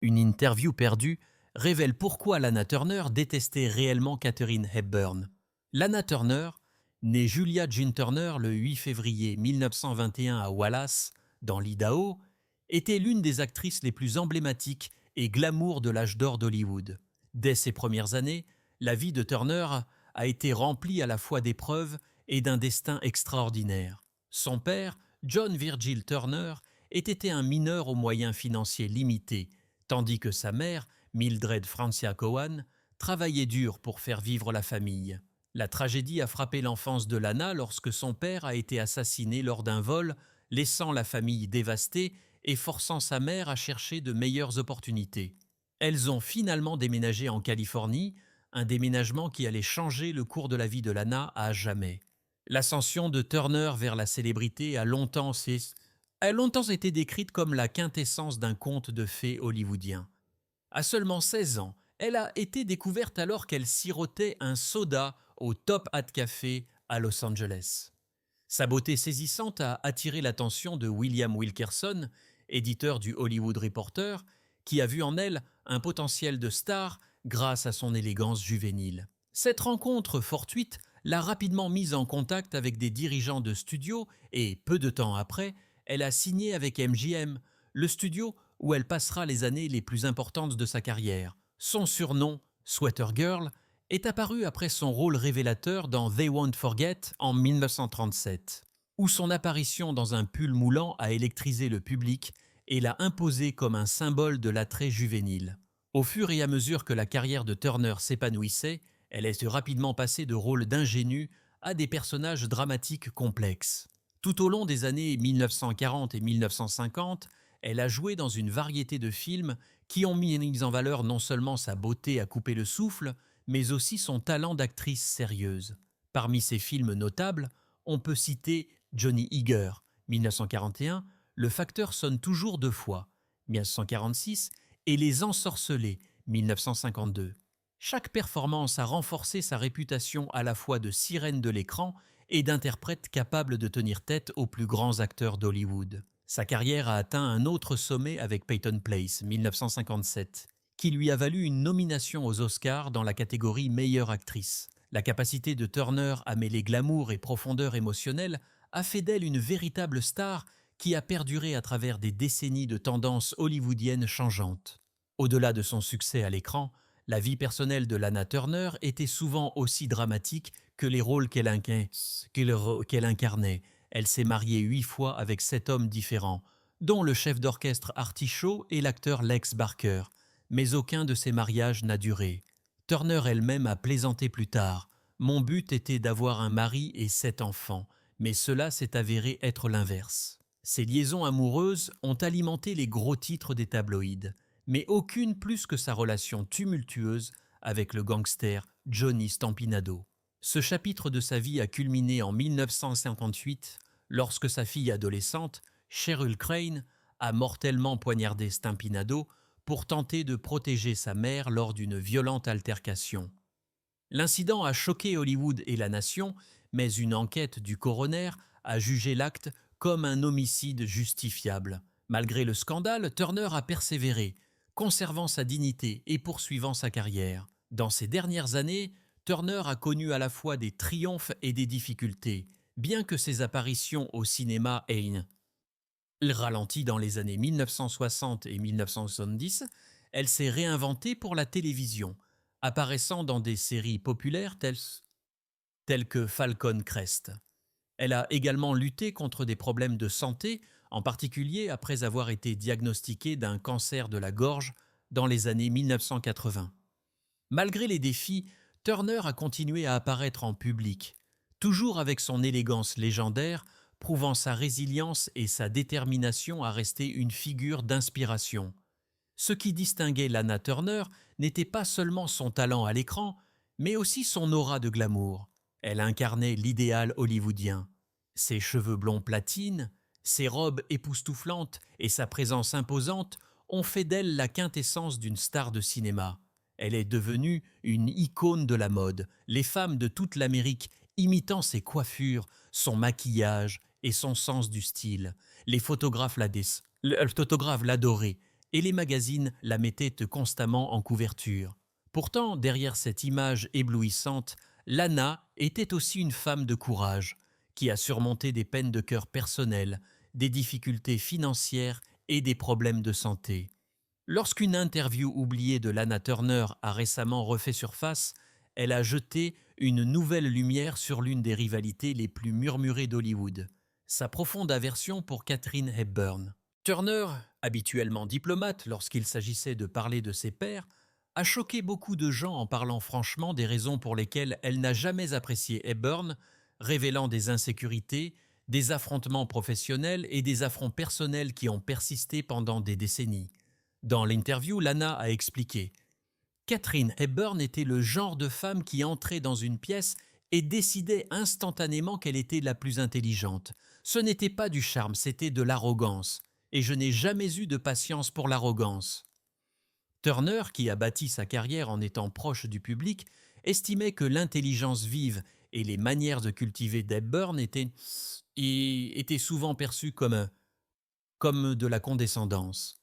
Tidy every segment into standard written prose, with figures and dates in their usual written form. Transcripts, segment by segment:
Une interview perdue révèle pourquoi Lana Turner détestait réellement Katharine Hepburn. Lana Turner, née Julia Jean Turner le 8 février 1921 à Wallace, dans l'Idaho, était l'une des actrices les plus emblématiques et glamour de l'âge d'or d'Hollywood. Dès ses premières années, la vie de Turner a été remplie à la fois d'épreuves et d'un destin extraordinaire. Son père, John Virgil Turner, était un mineur aux moyens financiers limités, tandis que sa mère, Mildred Francia Cowan, travaillait dur pour faire vivre la famille. La tragédie a frappé l'enfance de Lana lorsque son père a été assassiné lors d'un vol, laissant la famille dévastée et forçant sa mère à chercher de meilleures opportunités. Elles ont finalement déménagé en Californie, un déménagement qui allait changer le cours de la vie de Lana à jamais. L'ascension de Turner vers la célébrité a longtemps été décrite comme la quintessence d'un conte de fées hollywoodien. À seulement 16 ans, elle a été découverte alors qu'elle sirotait un soda au Top Hat Café à Los Angeles. Sa beauté saisissante a attiré l'attention de William Wilkerson, éditeur du Hollywood Reporter, qui a vu en elle un potentiel de star grâce à son élégance juvénile. Cette rencontre fortuite l'a rapidement mise en contact avec des dirigeants de studio et, peu de temps après, elle a signé avec MGM, le studio où elle passera les années les plus importantes de sa carrière. Son surnom, Sweater Girl, est apparu après son rôle révélateur dans They Won't Forget en 1937, où son apparition dans un pull moulant a électrisé le public et l'a imposé comme un symbole de l'attrait juvénile. Au fur et à mesure que la carrière de Turner s'épanouissait, elle est rapidement passée de rôles d'ingénue à des personnages dramatiques complexes. Tout au long des années 1940 et 1950, elle a joué dans une variété de films qui ont mis en valeur non seulement sa beauté à couper le souffle, mais aussi son talent d'actrice sérieuse. Parmi ses films notables, on peut citer Johnny Eager, 1941, Le facteur sonne toujours deux fois, 1946, et Les Ensorcelés, 1952. Chaque performance a renforcé sa réputation à la fois de sirène de l'écran et d'interprète capable de tenir tête aux plus grands acteurs d'Hollywood. Sa carrière a atteint un autre sommet avec Peyton Place, 1957, qui lui a valu une nomination aux Oscars dans la catégorie meilleure actrice. La capacité de Turner à mêler glamour et profondeur émotionnelle a fait d'elle une véritable star qui a perduré à travers des décennies de tendances hollywoodiennes changeantes. Au-delà de son succès à l'écran, la vie personnelle de Lana Turner était souvent aussi dramatique que les rôles qu'elle incarnait. Elle s'est mariée 8 fois avec 7 hommes différents, dont le chef d'orchestre Artie Shaw et l'acteur Lex Barker, mais aucun de ces mariages n'a duré. Turner elle-même a plaisanté plus tard. Mon but était d'avoir un mari et 7 enfants, mais cela s'est avéré être l'inverse. Ces liaisons amoureuses ont alimenté les gros titres des tabloïds, mais aucune plus que sa relation tumultueuse avec le gangster Johnny Stampinado. Ce chapitre de sa vie a culminé en 1958 lorsque sa fille adolescente, Cheryl Crane, a mortellement poignardé Stampinado pour tenter de protéger sa mère lors d'une violente altercation. L'incident a choqué Hollywood et la nation, mais une enquête du coroner a jugé l'acte comme un homicide justifiable. Malgré le scandale, Turner a persévéré, conservant sa dignité et poursuivant sa carrière. Dans ces dernières années, Turner a connu à la fois des triomphes et des difficultés, bien que ses apparitions au cinéma aient ralenti dans les années 1960 et 1970, elle s'est réinventée pour la télévision, apparaissant dans des séries populaires telles que Falcon Crest. Elle a également lutté contre des problèmes de santé, en particulier après avoir été diagnostiquée d'un cancer de la gorge dans les années 1980. Malgré les défis, Turner a continué à apparaître en public, toujours avec son élégance légendaire, prouvant sa résilience et sa détermination à rester une figure d'inspiration. Ce qui distinguait Lana Turner n'était pas seulement son talent à l'écran, mais aussi son aura de glamour. Elle incarnait l'idéal hollywoodien. Ses cheveux blonds platine, ses robes époustouflantes et sa présence imposante ont fait d'elle la quintessence d'une star de cinéma. Elle est devenue une icône de la mode, les femmes de toute l'Amérique imitant ses coiffures, son maquillage et son sens du style. Les photographes l'adoraient et les magazines la mettaient constamment en couverture. Pourtant, derrière cette image éblouissante, Lana était aussi une femme de courage, qui a surmonté des peines de cœur personnelles, des difficultés financières et des problèmes de santé. Lorsqu'une interview oubliée de Lana Turner a récemment refait surface, elle a jeté une nouvelle lumière sur l'une des rivalités les plus murmurées d'Hollywood, sa profonde aversion pour Katharine Hepburn. Turner, habituellement diplomate lorsqu'il s'agissait de parler de ses pairs, a choqué beaucoup de gens en parlant franchement des raisons pour lesquelles elle n'a jamais apprécié Hepburn, révélant des insécurités, des affrontements professionnels et des affronts personnels qui ont persisté pendant des décennies. Dans l'interview, Lana a expliqué « Katharine Hepburn était le genre de femme qui entrait dans une pièce et décidait instantanément qu'elle était la plus intelligente. Ce n'était pas du charme, c'était de l'arrogance. Et je n'ai jamais eu de patience pour l'arrogance. » Turner, qui a bâti sa carrière en étant proche du public, estimait que l'intelligence vive et les manières de cultiver d'Hepburn étaient souvent perçues comme de la condescendance,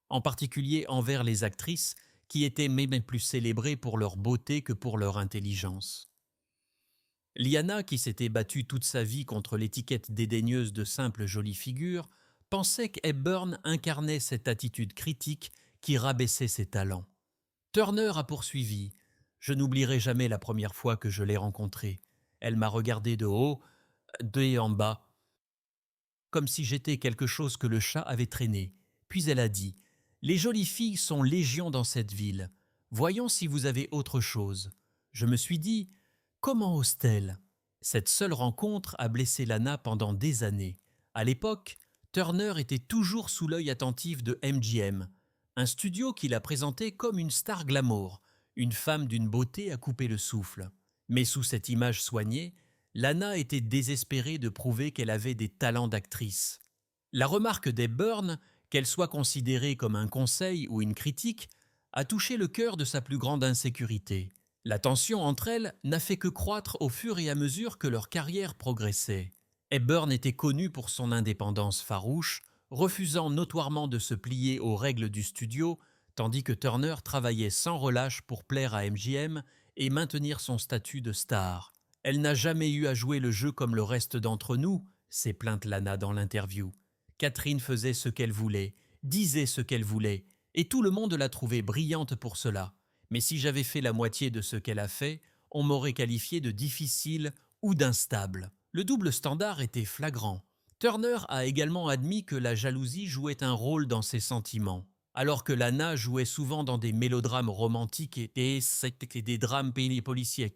en particulier envers les actrices qui étaient même plus célébrées pour leur beauté que pour leur intelligence. Liana, qui s'était battue toute sa vie contre l'étiquette dédaigneuse de simple jolie figure, pensait qu'Hepburn incarnait cette attitude critique qui rabaissait ses talents. Turner a poursuivi « Je n'oublierai jamais la première fois que je l'ai rencontrée. Elle m'a regardé de haut, en bas, comme si j'étais quelque chose que le chat avait traîné. Puis elle a dit « Les jolies filles sont légion dans cette ville. Voyons si vous avez autre chose. » Je me suis dit « Comment ose-t-elle » Cette seule rencontre a blessé Lana pendant des années. À l'époque, Turner était toujours sous l'œil attentif de MGM, un studio qui la présentait comme une star glamour, une femme d'une beauté à couper le souffle. Mais sous cette image soignée, Lana était désespérée de prouver qu'elle avait des talents d'actrice. La remarque d'Hepburn, qu'elle soit considérée comme un conseil ou une critique, a touché le cœur de sa plus grande insécurité. La tension entre elles n'a fait que croître au fur et à mesure que leur carrière progressait. Hepburn était connue pour son indépendance farouche, refusant notoirement de se plier aux règles du studio, tandis que Turner travaillait sans relâche pour plaire à MGM et maintenir son statut de star. « Elle n'a jamais eu à jouer le jeu comme le reste d'entre nous », s'est plainte Lana dans l'interview. Katharine faisait ce qu'elle voulait, disait ce qu'elle voulait, et tout le monde la trouvait brillante pour cela. Mais si j'avais fait la moitié de ce qu'elle a fait, on m'aurait qualifié de difficile ou d'instable. Le double standard était flagrant. Turner a également admis que la jalousie jouait un rôle dans ses sentiments. Alors que Lana jouait souvent dans des mélodrames romantiques et des drames policiers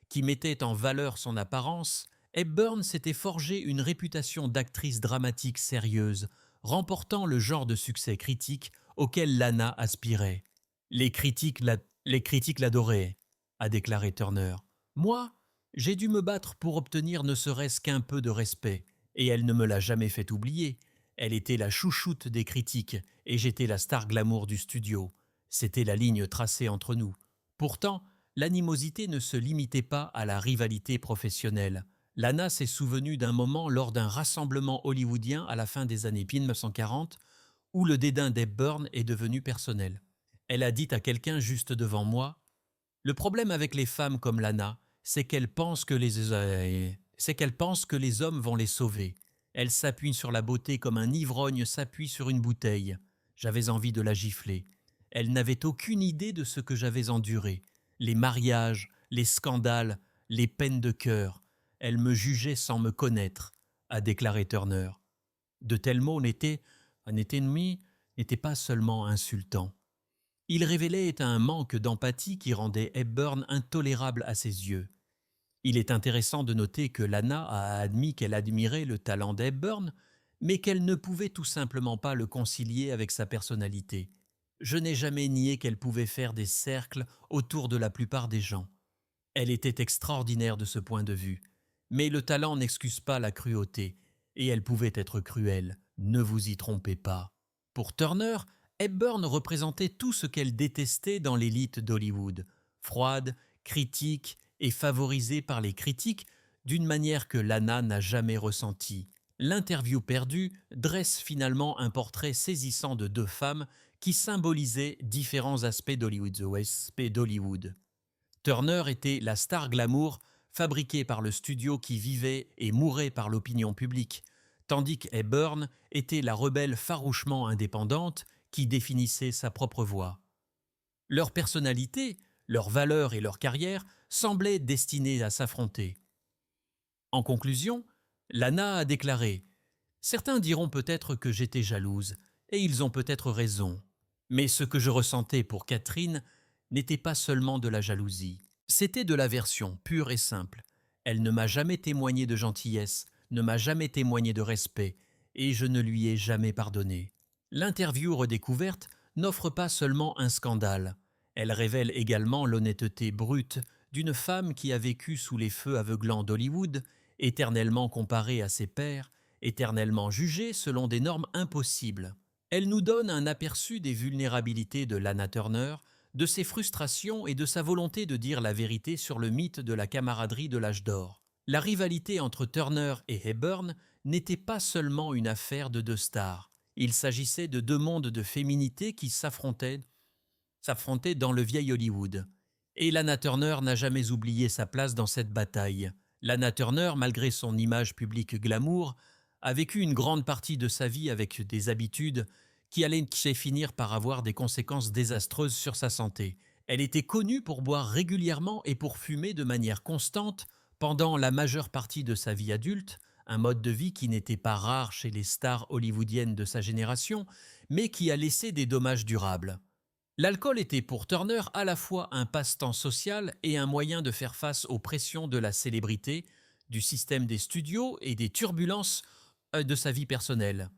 qui mettaient en valeur son apparence, Hepburn s'était forgé une réputation d'actrice dramatique sérieuse, remportant le genre de succès critique auquel Lana aspirait. Les critiques l'adoraient, a déclaré Turner. Moi, j'ai dû me battre pour obtenir ne serait-ce qu'un peu de respect, et elle ne me l'a jamais fait oublier. Elle était la chouchoute des critiques, et j'étais la star glamour du studio. C'était la ligne tracée entre nous. Pourtant, l'animosité ne se limitait pas à la rivalité professionnelle. Lana s'est souvenue d'un moment lors d'un rassemblement hollywoodien à la fin des années 1940, où le dédain d'Hepburn est devenu personnel. Elle a dit à quelqu'un juste devant moi « Le problème avec les femmes comme Lana, c'est qu'elles pensent que les hommes vont les sauver. Elle s'appuie sur la beauté comme un ivrogne s'appuie sur une bouteille. J'avais envie de la gifler. Elle n'avait aucune idée de ce que j'avais enduré. Les mariages, les scandales, les peines de cœur. Elle me jugeait sans me connaître, a déclaré Turner. De tels mots n'étaient pas seulement insultants. Ils révélaient un manque d'empathie qui rendait Hepburn intolérable à ses yeux. Il est intéressant de noter que Lana a admis qu'elle admirait le talent d'Hepburn, mais qu'elle ne pouvait tout simplement pas le concilier avec sa personnalité. Je n'ai jamais nié qu'elle pouvait faire des cercles autour de la plupart des gens. Elle était extraordinaire de ce point de vue, mais le talent n'excuse pas la cruauté, et elle pouvait être cruelle, ne vous y trompez pas. Pour Turner, Hepburn représentait tout ce qu'elle détestait dans l'élite d'Hollywood, froide, critique et favorisée par les critiques d'une manière que Lana n'a jamais ressentie. L'interview perdue dresse finalement un portrait saisissant de deux femmes qui symbolisaient différents aspects d'Hollywood, aspects d'Hollywood. Turner était la star glamour fabriquée par le studio qui vivait et mourait par l'opinion publique, tandis que Hepburn était la rebelle farouchement indépendante qui définissait sa propre voie. Leur personnalité, leurs valeurs et leur carrière semblaient destinées à s'affronter. En conclusion, Lana a déclaré « Certains diront peut-être que j'étais jalouse, et ils ont peut-être raison. Mais ce que je ressentais pour Catherine n'était pas seulement de la jalousie. C'était de l'aversion pure et simple. Elle ne m'a jamais témoigné de gentillesse, ne m'a jamais témoigné de respect, et je ne lui ai jamais pardonné. » L'interview redécouverte n'offre pas seulement un scandale. Elle révèle également l'honnêteté brute d'une femme qui a vécu sous les feux aveuglants d'Hollywood, éternellement comparée à ses pairs, éternellement jugée selon des normes impossibles. Elle nous donne un aperçu des vulnérabilités de Lana Turner, de ses frustrations et de sa volonté de dire la vérité sur le mythe de la camaraderie de l'âge d'or. La rivalité entre Turner et Hepburn n'était pas seulement une affaire de deux stars. Il s'agissait de deux mondes de féminité qui s'affrontaient dans le vieil Hollywood. Et Lana Turner n'a jamais oublié sa place dans cette bataille. Lana Turner, malgré son image publique glamour, a vécu une grande partie de sa vie avec des habitudes qui allaient finir par avoir des conséquences désastreuses sur sa santé. Elle était connue pour boire régulièrement et pour fumer de manière constante pendant la majeure partie de sa vie adulte, un mode de vie qui n'était pas rare chez les stars hollywoodiennes de sa génération, mais qui a laissé des dommages durables. L'alcool était pour Turner à la fois un passe-temps social et un moyen de faire face aux pressions de la célébrité, du système des studios et des turbulences de sa vie personnelle.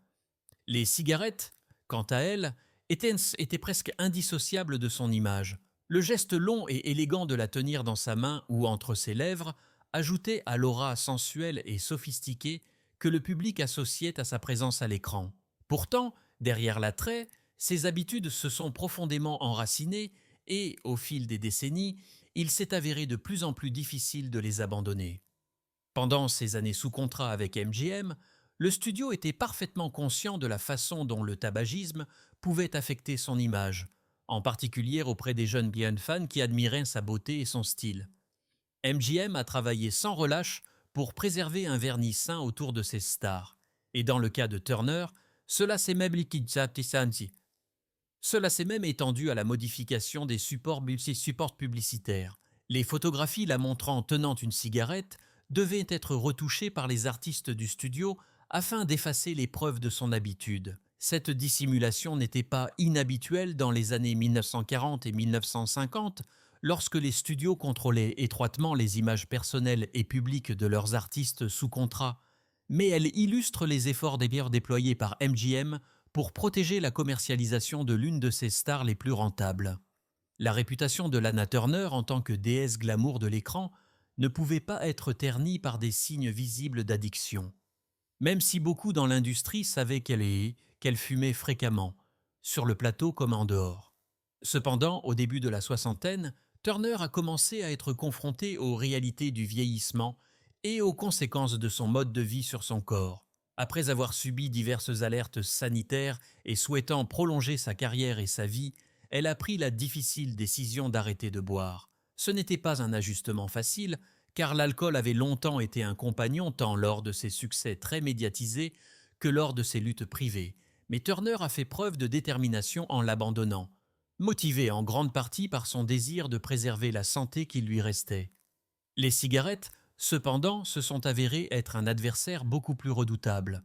Les cigarettes, quant à elles, étaient presque indissociables de son image. Le geste long et élégant de la tenir dans sa main ou entre ses lèvres ajoutait à l'aura sensuelle et sophistiquée que le public associait à sa présence à l'écran. Pourtant, derrière l'attrait, ses habitudes se sont profondément enracinées et, au fil des décennies, il s'est avéré de plus en plus difficile de les abandonner. Pendant ses années sous contrat avec MGM, le studio était parfaitement conscient de la façon dont le tabagisme pouvait affecter son image, en particulier auprès des jeunes bien fans qui admiraient sa beauté et son style. MGM a travaillé sans relâche pour préserver un vernis sain autour de ses stars. Et dans le cas de Turner, cela s'est même étendu à la modification des supports publicitaires. Les photographies la montrant tenant une cigarette devaient être retouchées par les artistes du studio afin d'effacer les preuves de son habitude. Cette dissimulation n'était pas inhabituelle dans les années 1940 et 1950, lorsque les studios contrôlaient étroitement les images personnelles et publiques de leurs artistes sous contrat, mais elle illustre les efforts déployés par MGM pour protéger la commercialisation de l'une de ses stars les plus rentables. La réputation de Lana Turner en tant que déesse glamour de l'écran ne pouvait pas être ternie par des signes visibles d'addiction. Même si beaucoup dans l'industrie savaient qu'elle fumait fréquemment, sur le plateau comme en dehors. Cependant, au début de la soixantaine, Turner a commencé à être confronté aux réalités du vieillissement et aux conséquences de son mode de vie sur son corps. Après avoir subi diverses alertes sanitaires et souhaitant prolonger sa carrière et sa vie, elle a pris la difficile décision d'arrêter de boire. Ce n'était pas un ajustement facile, car l'alcool avait longtemps été un compagnon tant lors de ses succès très médiatisés que lors de ses luttes privées. Mais Turner a fait preuve de détermination en l'abandonnant, motivé en grande partie par son désir de préserver la santé qui lui restait. Les cigarettes, cependant, se sont avérées être un adversaire beaucoup plus redoutable.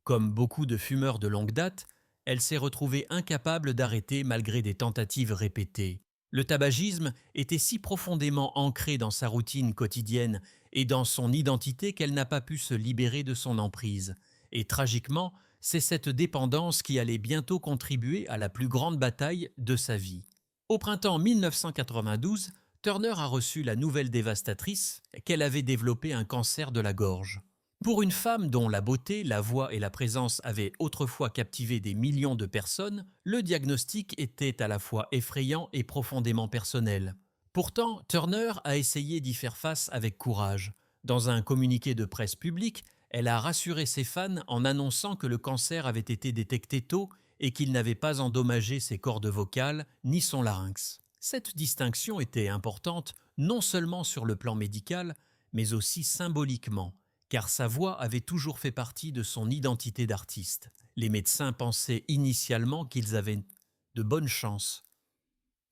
Comme beaucoup de fumeurs de longue date, elle s'est retrouvée incapable d'arrêter malgré des tentatives répétées. Le tabagisme était si profondément ancré dans sa routine quotidienne et dans son identité qu'elle n'a pas pu se libérer de son emprise. Et tragiquement, c'est cette dépendance qui allait bientôt contribuer à la plus grande bataille de sa vie. Au printemps 1992, Turner a reçu la nouvelle dévastatrice qu'elle avait développé un cancer de la gorge. Pour une femme dont la beauté, la voix et la présence avaient autrefois captivé des millions de personnes, le diagnostic était à la fois effrayant et profondément personnel. Pourtant, Turner a essayé d'y faire face avec courage. Dans un communiqué de presse public, elle a rassuré ses fans en annonçant que le cancer avait été détecté tôt et qu'il n'avait pas endommagé ses cordes vocales ni son larynx. Cette distinction était importante non seulement sur le plan médical, mais aussi symboliquement, car sa voix avait toujours fait partie de son identité d'artiste. Les médecins pensaient initialement qu'ils avaient de bonnes chances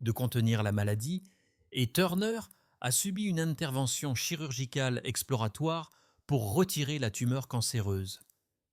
de contenir la maladie, et Turner a subi une intervention chirurgicale exploratoire pour retirer la tumeur cancéreuse.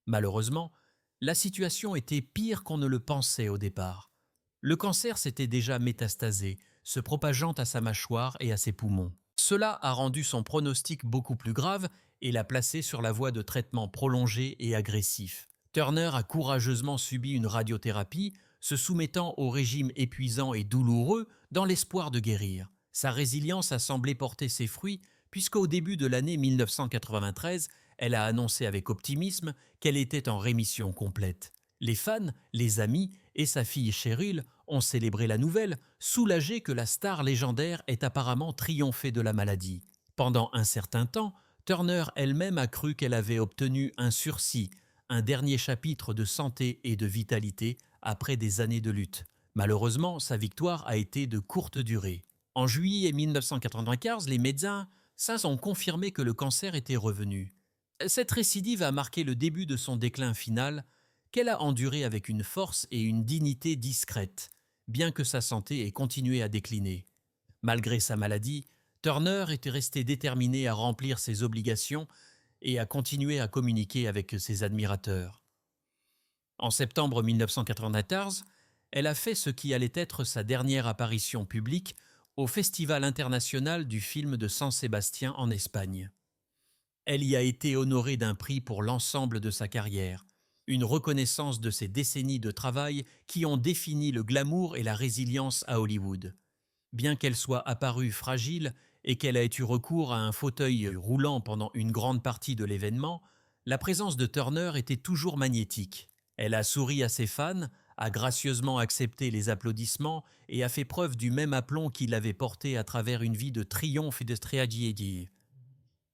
Malheureusement, la situation était pire qu'on ne le pensait au départ. Le cancer s'était déjà métastasé, se propageant à sa mâchoire et à ses poumons. Cela a rendu son pronostic beaucoup plus grave et l'a placé sur la voie de traitements prolongés et agressifs. Turner a courageusement subi une radiothérapie, se soumettant au régime épuisant et douloureux dans l'espoir de guérir. Sa résilience a semblé porter ses fruits puisqu'au début de l'année 1993, elle a annoncé avec optimisme qu'elle était en rémission complète. Les fans, les amis et sa fille Cheryl ont célébré la nouvelle, soulagés que la star légendaire ait apparemment triomphé de la maladie. Pendant un certain temps, Turner elle-même a cru qu'elle avait obtenu un sursis, un dernier chapitre de santé et de vitalité après des années de lutte. Malheureusement, sa victoire a été de courte durée. En juillet 1995, les médecins ont confirmé que le cancer était revenu. Cette récidive a marqué le début de son déclin final, qu'elle a enduré avec une force et une dignité discrètes, bien que sa santé ait continué à décliner. Malgré sa maladie, Turner était resté déterminé à remplir ses obligations et à continuer à communiquer avec ses admirateurs. En septembre 1994, elle a fait ce qui allait être sa dernière apparition publique au Festival international du film de San Sébastien en Espagne. Elle y a été honorée d'un prix pour l'ensemble de sa carrière, une reconnaissance de ses décennies de travail qui ont défini le glamour et la résilience à Hollywood. Bien qu'elle soit apparue fragile et qu'elle ait eu recours à un fauteuil roulant pendant une grande partie de l'événement, la présence de Turner était toujours magnétique. Elle a souri à ses fans, a gracieusement accepté les applaudissements et a fait preuve du même aplomb qui l'avait porté à travers une vie de triomphe et de tragédie.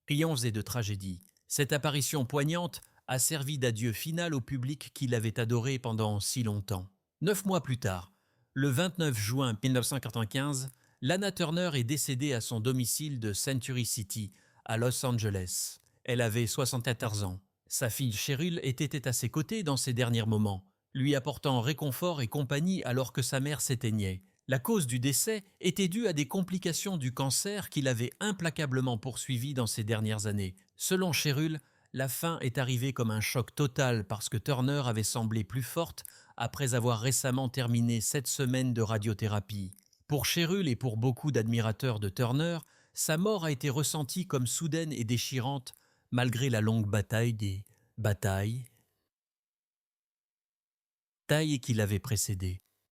Triomphes et de tragédie. Cette apparition poignante a servi d'adieu final au public qui l'avait adoré pendant si longtemps. 9 mois plus tard, le 29 juin 1995, Lana Turner est décédée à son domicile de Century City, à Los Angeles. Elle avait 74 ans. Sa fille Cheryl était à ses côtés dans ses derniers moments, lui apportant réconfort et compagnie alors que sa mère s'éteignait. La cause du décès était due à des complications du cancer qui l'avaient implacablement poursuivi dans ces dernières années. Selon Cheryl, la fin est arrivée comme un choc total parce que Turner avait semblé plus forte après avoir récemment terminé 7 semaines de radiothérapie. Pour Cheryl et pour beaucoup d'admirateurs de Turner, sa mort a été ressentie comme soudaine et déchirante malgré la longue bataille des batailles qui l'avait précédée.